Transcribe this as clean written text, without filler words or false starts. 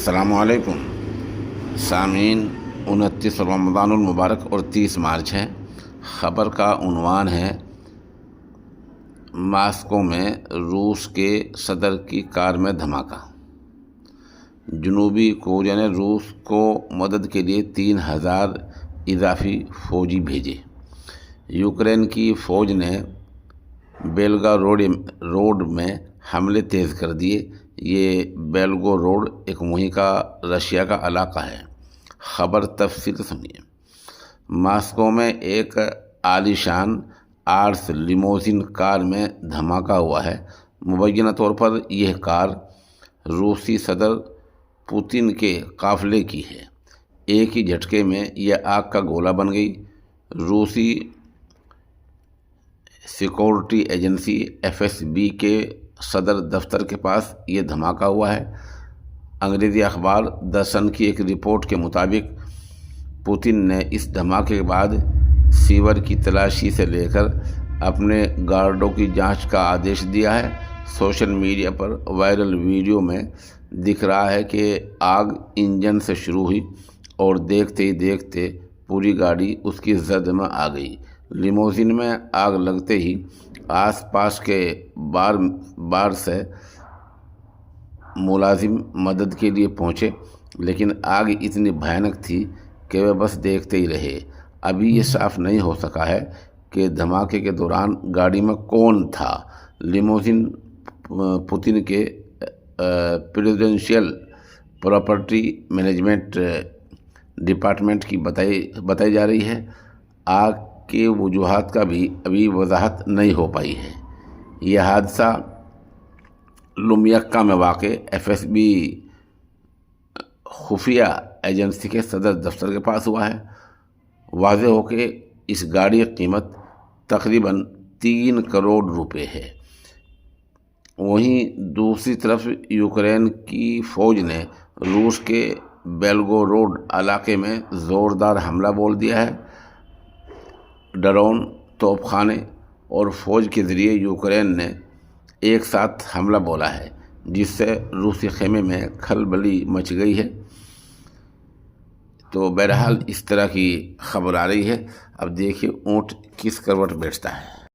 السلام علیکم سامعین، 29 رمضان المبارک اور 30 مارچ ہے۔ خبر کا عنوان ہے ماسکو میں روس کے صدر کی کار میں دھماکہ۔ جنوبی کوریا نے روس کو مدد کے لیے 3000 اضافی فوجی بھیجے۔ یوکرین کی فوج نے بیلگا روڈ میں حملے تیز کر دیے۔ یہ بیلگو روڈ ایک محیطہ رشیا کا علاقہ ہے۔ خبر تفصیل سنیے۔ ماسکو میں ایک عالی شان آرس لیموزین کار میں دھماکہ ہوا ہے۔ مبینہ طور پر یہ کار روسی صدر پوتن کے قافلے کی ہے۔ ایک ہی جھٹکے میں یہ آگ کا گولہ بن گئی۔ روسی سیکورٹی ایجنسی FSB کے صدر دفتر کے پاس یہ دھماکہ ہوا ہے۔ انگریزی اخبار دی سن کی ایک رپورٹ کے مطابق پوتن نے اس دھماکے کے بعد سیور کی تلاشی سے لے کر اپنے گارڈوں کی جانچ کا آدیش دیا ہے۔ سوشل میڈیا پر وائرل ویڈیو میں دکھ رہا ہے کہ آگ انجن سے شروع ہوئی اور دیکھتے ہی دیکھتے پوری گاڑی اس کی زد میں آ گئی۔ لیموزین میں آگ لگتے ہی آس پاس کے بار سے ملازم مدد کے لیے پہنچے، لیکن آگ اتنی بھیانک تھی کہ وہ بس دیکھتے ہی رہے۔ ابھی یہ صاف نہیں ہو سکا ہے کہ دھماکے کے دوران گاڑی میں کون تھا۔ لیموزین پوتن کے پریزیڈنشیل پراپرٹی مینجمنٹ ڈپارٹمنٹ کی بتائی جا رہی ہے۔ آگ کی وجوہات کا بھی ابھی وضاحت نہیں ہو پائی ہے۔ یہ حادثہ لومیکا میں واقع FSB خفیہ ایجنسی کے صدر دفتر کے پاس ہوا ہے۔ واضح ہو کہ اس گاڑی کی قیمت تقریباً 3 کروڑ روپے ہے۔ وہیں دوسری طرف یوکرین کی فوج نے روس کے بیلگو روڈ علاقے میں زوردار حملہ بول دیا ہے۔ ڈرون، توپ خانے اور فوج کے ذریعے یوکرین نے ایک ساتھ حملہ بولا ہے، جس سے روسی خیمے میں کھلبلی مچ گئی ہے۔ تو بہرحال اس طرح کی خبر آ رہی ہے۔ اب دیکھیے اونٹ کس کروٹ بیٹھتا ہے۔